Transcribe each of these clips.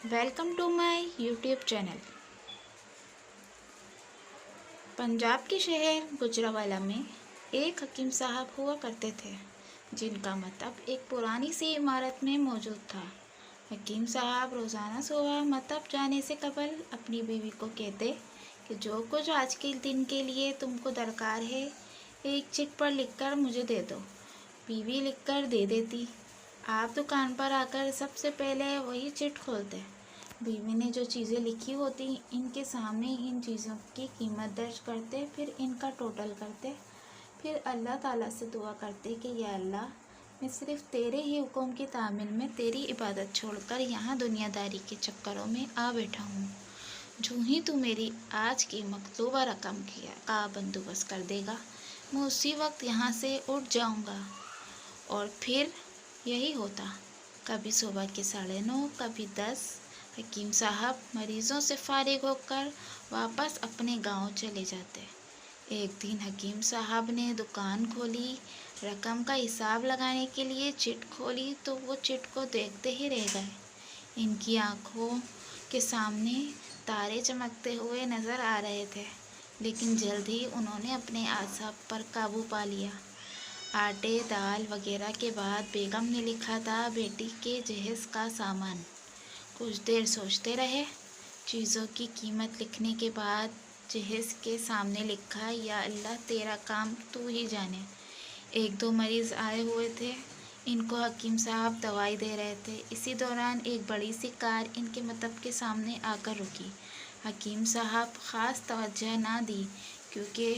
Welcome to my YouTube channel. Punjab के शहर गुजरावाला में एक हकीम साहब हुआ करते थे, जिनका मतलब एक पुरानी सी इमारत में मौजूद था। हकीम साहब रोज़ाना सुबह मतलब जाने से कबल अपनी बीवी को कहते कि जो कुछ आज के दिन के लिए तुमको दरकार है, एक चिट पर लिखकर मुझे दे दो। बीवी लिखकर दे देती। आप दुकान पर आकर सबसे पहले वही चिट खोलते। बीवी ने जो चीज़ें लिखी होती इनके सामने इन चीज़ों की कीमत दर्ज करते, फिर इनका टोटल करते, फिर अल्लाह ताला से दुआ करते कि या अल्लाह, मैं सिर्फ़ तेरे ही हुक्म की तामील में तेरी इबादत छोड़कर यहाँ दुनियादारी के चक्करों में आ बैठा हूँ। जो ही तू मेरी आज की मकतूबा रकम का बंदोबस्त कर देगा, मैं उसी वक्त यहाँ से उठ जाऊँगा। और फिर यही होता। कभी सुबह के 9:30, कभी 10। हकीम साहब मरीज़ों से फारिग होकर वापस अपने गांव चले जाते। एक दिन हकीम साहब ने दुकान खोली। रकम का हिसाब लगाने के लिए चिट खोली तो वो चिट को देखते ही रह गए। इनकी आंखों के सामने तारे चमकते हुए नज़र आ रहे थे, लेकिन जल्द ही उन्होंने अपने आसाब पर काबू पा लिया। आटे दाल वगैरह के बाद बेगम ने लिखा था बेटी के जहेज़ का सामान। कुछ देर सोचते रहे। चीज़ों की कीमत लिखने के बाद जहेज़ के सामने लिखा, या अल्लाह तेरा काम तू ही जाने। 1-2 मरीज़ आए हुए थे। इनको हकीम साहब दवाई दे रहे थे। इसी दौरान एक बड़ी सी कार इनके मतलब के सामने आकर रुकी। हकीम साहब ख़ास तवज्जो ना दी, क्योंकि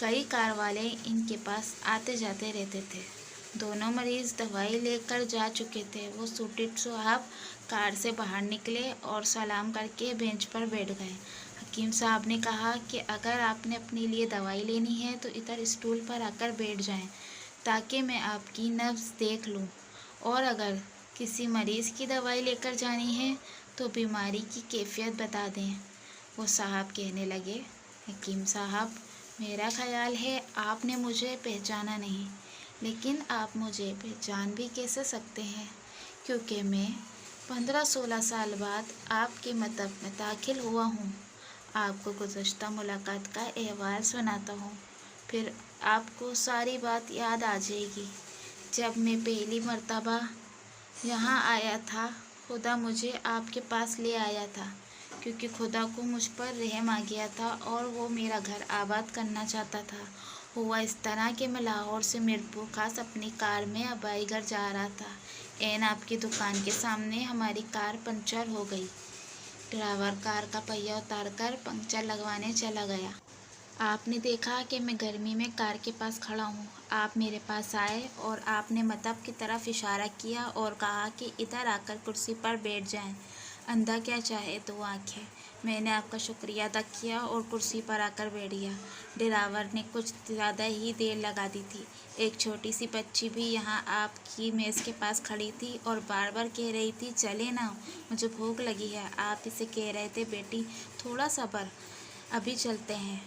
कई कार वाले इनके पास आते जाते रहते थे। दोनों मरीज़ दवाई लेकर जा चुके थे। वो सूटेड साहब कार से बाहर निकले और सलाम करके बेंच पर बैठ गए। हकीम साहब ने कहा कि अगर आपने अपने लिए दवाई लेनी है तो इधर स्टूल पर आकर बैठ जाएं, ताकि मैं आपकी नब्ज़ देख लूं, और अगर किसी मरीज़ की दवाई लेकर जानी है तो बीमारी की कैफियत बता दें। वो साहब कहने लगे, हकीम साहब, मेरा ख़याल है आपने मुझे पहचाना नहीं, लेकिन आप मुझे पहचान भी कैसे सकते हैं, क्योंकि मैं 15-16 साल बाद आपके मतलब में दाखिल हुआ हूँ। आपको गुज़श्ता मुलाकात का अहवाल सुनाता हूँ, फिर आपको सारी बात याद आ जाएगी। जब मैं पहली मर्तबा यहाँ आया था, खुदा मुझे आपके पास ले आया था, क्योंकि खुदा को मुझ पर रहम आ गया था और वो मेरा घर आबाद करना चाहता था। हुआ इस तरह कि मैं लाहौर से मीरपुर खास अपनी कार में अबाई घर जा रहा था। ऐन आपकी दुकान के सामने हमारी कार पंचर हो गई। ड्राइवर कार का पहिया उतारकर पंक्चर लगवाने चला गया। आपने देखा कि मैं गर्मी में कार के पास खड़ा हूँ। आप मेरे पास आए और आपने मतलब की तरफ इशारा किया और कहा कि इधर आकर कुर्सी पर बैठ जाएं। अंधा क्या चाहे तो आँखें। मैंने आपका शुक्रिया अदा किया और कुर्सी पर आकर बैठ गया। ड्राइवर ने कुछ ज़्यादा ही देर लगा दी थी। एक छोटी सी बच्ची भी यहाँ आपकी मेज़ के पास खड़ी थी और बार बार कह रही थी, चले ना, मुझे भूख लगी है। आप इसे कह रहे थे, बेटी थोड़ा सब्र, अभी चलते हैं।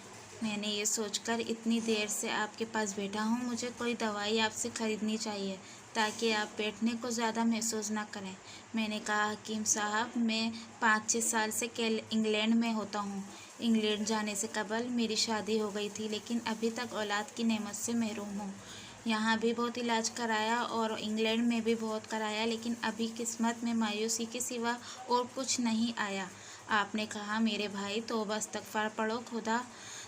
मैंने ये सोचकर इतनी देर से आपके पास बैठा हूँ, मुझे कोई दवाई आपसे ख़रीदनी चाहिए ताकि आप बैठने को ज़्यादा महसूस ना करें। मैंने कहा, हकीम साहब, मैं 5-6 साल से इंग्लैंड में होता हूँ। इंग्लैंड जाने से कबल मेरी शादी हो गई थी, लेकिन अभी तक औलाद की नेमत से महरूम हूँ। यहाँ भी बहुत इलाज कराया और इंग्लैंड में भी बहुत कराया, लेकिन अभी किस्मत में मायूसी के सिवा और कुछ नहीं आया। आपने कहा, मेरे भाई, तौबा इस्तग़फ़ार पढ़ो, खुदा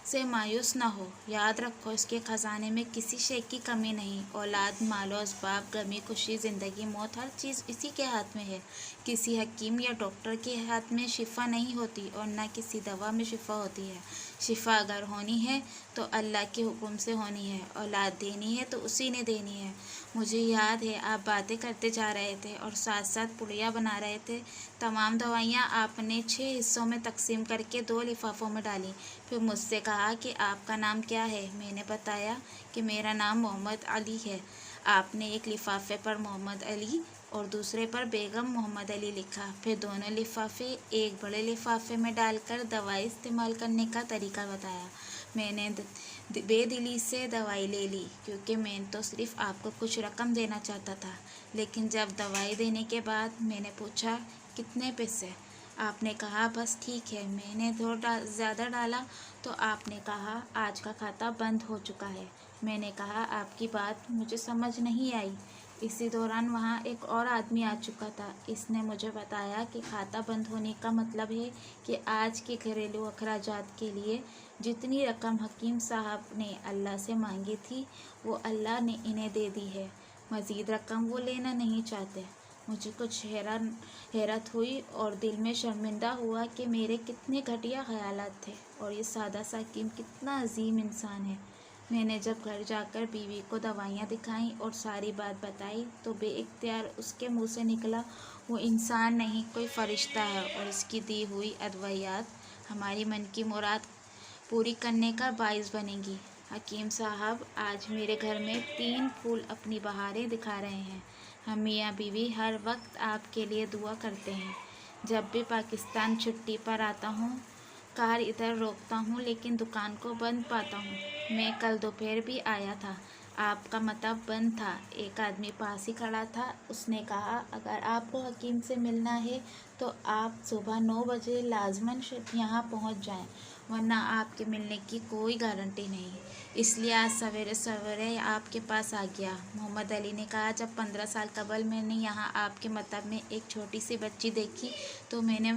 से मायूस ना हो। याद रखो, इसके ख़जाने में किसी शे की कमी नहीं। औलाद, मालो असबाब, गमी खुशी, ज़िंदगी मौत, हर चीज़ इसी के हाथ में है। किसी हकीम या डॉक्टर के हाथ में शिफा नहीं होती और न किसी दवा में शिफा होती है। शिफा अगर होनी है तो अल्लाह के हुक्म से होनी है। औलाद देनी है तो उसी ने देनी है। मुझे याद है आप बातें करते जा रहे थे और साथ साथ पुड़िया बना रहे थे। तमाम दवाइयाँ आपने 6 हिस्सों में तकसीम करके 2 लिफाफों में डाली। फिर मुझसे कहा कि आपका नाम क्या है। मैंने बताया कि मेरा नाम मोहम्मद अली है। आपने एक लिफाफे पर मोहम्मद अली और दूसरे पर बेगम मोहम्मद अली लिखा। फिर दोनों लिफाफे एक बड़े लिफाफे में डालकर दवाई इस्तेमाल करने का तरीका बताया। मैंने बेदिली से दवाई ले ली, क्योंकि मैं तो सिर्फ़ आपको कुछ रकम देना चाहता था। लेकिन जब दवाई देने के बाद मैंने पूछा, कितने पैसे, آپ نے کہا بس ٹھیک ہے۔ میں نے تھوڑا زیادہ ڈالا تو آپ نے کہا آج کا کھاتا بند ہو چکا ہے۔ میں نے کہا آپ کی بات مجھے سمجھ نہیں آئی۔ اسی دوران وہاں ایک اور آدمی آ چکا تھا۔ اس نے مجھے بتایا کہ کھاتا بند ہونے کا مطلب ہے کہ آج کے گھریلو اخراجات کے لیے جتنی رقم حکیم صاحب نے اللہ سے مانگی تھی وہ اللہ نے انہیں دے دی ہے۔ مزید رقم وہ لینا نہیں چاہتے۔ مجھے کچھ حیرت ہوئی اور دل میں شرمندہ ہوا کہ میرے کتنے گھٹیا خیالات تھے اور یہ سادہ سا حکیم کتنا عظیم انسان ہے۔ میں نے جب گھر جا کر بیوی کو دوائیاں دکھائیں اور ساری بات بتائی تو بے اختیار اس کے منہ سے نکلا، وہ انسان نہیں کوئی فرشتہ ہے اور اس کی دی ہوئی ادویات ہماری من کی مراد پوری کرنے کا باعث بنے گی۔ حکیم صاحب آج میرے گھر میں 3 پھول اپنی بہاریں دکھا رہے ہیں۔ ہم میاں بیوی ہر وقت آپ کے لیے دعا کرتے ہیں۔ جب بھی پاکستان چھٹی پر آتا ہوں کار ادھر روکتا ہوں لیکن دکان کو بند پاتا ہوں۔ میں کل دوپہر بھی آیا تھا، آپ کا مطب بند تھا۔ ایک آدمی پاس ہی کھڑا تھا۔ اس نے کہا اگر آپ کو حکیم سے ملنا ہے تو آپ صبح 9 بجے لازماً یہاں پہنچ جائیں ورنہ آپ کے ملنے کی کوئی گارنٹی نہیں۔ اس لیے آج سویرے سویرے آپ کے پاس آ گیا۔ محمد علی نے کہا جب 15 سال قبل میں نے یہاں آپ کے مطب میں ایک چھوٹی سی بچی دیکھی تو میں نے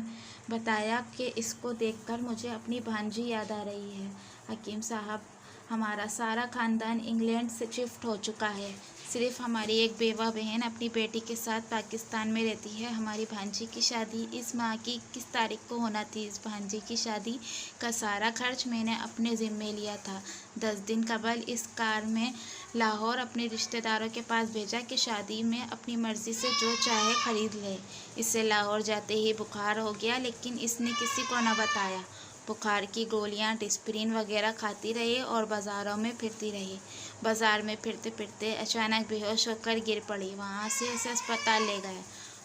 بتایا کہ اس کو دیکھ کر مجھے اپنی بھانجی یاد آ رہی ہے۔ حکیم صاحب ہمارا سارا خاندان انگلینڈ سے شفٹ ہو چکا ہے، صرف ہماری ایک بیوہ بہن اپنی بیٹی کے ساتھ پاکستان میں رہتی ہے۔ ہماری بھانجی کی شادی اس ماہ کی 21 تاریخ کو ہونا تھی۔ اس بھانجی کی شادی کا سارا خرچ میں نے اپنے ذمے لیا تھا۔ 10 دن قبل اس کار میں لاہور اپنے رشتہ داروں کے پاس بھیجا کہ شادی میں اپنی مرضی سے جو چاہے خرید لے۔ اسے لاہور جاتے ہی بخار ہو گیا لیکن اس نے کسی کو نہ بتایا۔ بخار کی گولیاں ڈسپرین وغیرہ کھاتی رہی اور بازاروں میں پھرتی رہی۔ بازار میں پھرتے پھرتے اچانک بے ہوش ہو کر گر پڑی۔ وہاں سے اسے اسپتال لے گئے۔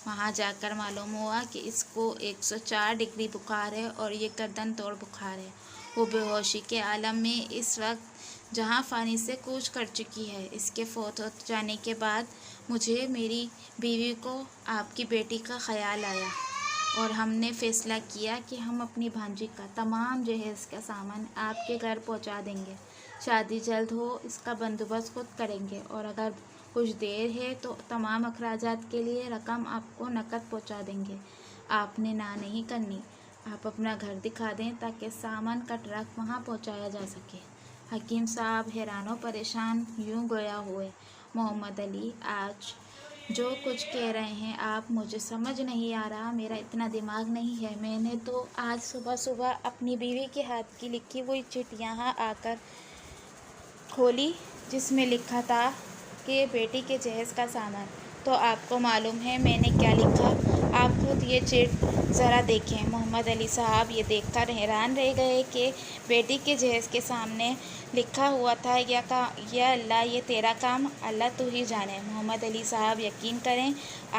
وہاں جا کر معلوم ہوا کہ اس کو 104 ڈگری بخار ہے اور یہ گردن توڑ بخار ہے۔ وہ بے ہوشی کے عالم میں اس وقت جہاں فانی سے کوچ کر چکی ہے۔ اس کے فوت ہو جانے کے بعد مجھے، میری بیوی کو آپ کی بیٹی کا خیال آیا اور ہم نے فیصلہ کیا کہ ہم اپنی بھانجی کا تمام جہیز کا سامان آپ کے گھر پہنچا دیں گے۔ شادی جلد ہو اس کا بندوبست خود کریں گے اور اگر کچھ دیر ہے تو تمام اخراجات کے لیے رقم آپ کو نقد پہنچا دیں گے۔ آپ نے نہ نہیں کرنی، آپ اپنا گھر دکھا دیں تاکہ سامان کا ٹرک وہاں پہنچایا جا سکے۔ حکیم صاحب حیران و پریشان یوں گویا ہوئے۔ محمد علی آج جو کچھ کہہ رہے ہیں آپ، مجھے سمجھ نہیں آ رہا، میرا اتنا دماغ نہیں ہے۔ میں نے تو آج صبح صبح اپنی بیوی کے ہاتھ کی لکھی ہوئی چٹ یہاں آ کر کھولی جس میں لکھا تھا کہ بیٹی کے جہیز کا سامان۔ تو آپ کو معلوم ہے میں نے کیا لکھا؟ آپ خود یہ چٹ ذرا دیکھیں۔ محمد علی صاحب یہ دیکھ کر حیران رہ گئے کہ بیٹی کے جہیز کے سامنے لکھا ہوا تھا یا اللہ یہ تیرا کام، اللہ تو ہی جانے۔ محمد علی صاحب یقین کریں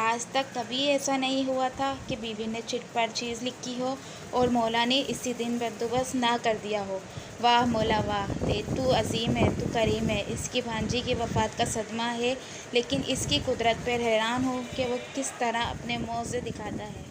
آج تک کبھی ایسا نہیں ہوا تھا کہ بیوی نے چٹ پر چیز لکھی ہو اور مولا نے اسی دن بندوبست نہ کر دیا ہو۔ واہ مولا واہ، تو عظیم ہے، تو کریم ہے۔ اس کی بھانجی کی وفات کا صدمہ ہے لیکن اس کی قدرت پر حیران ہو کہ وہ کس طرح اپنے معجزے دکھاتا ہے۔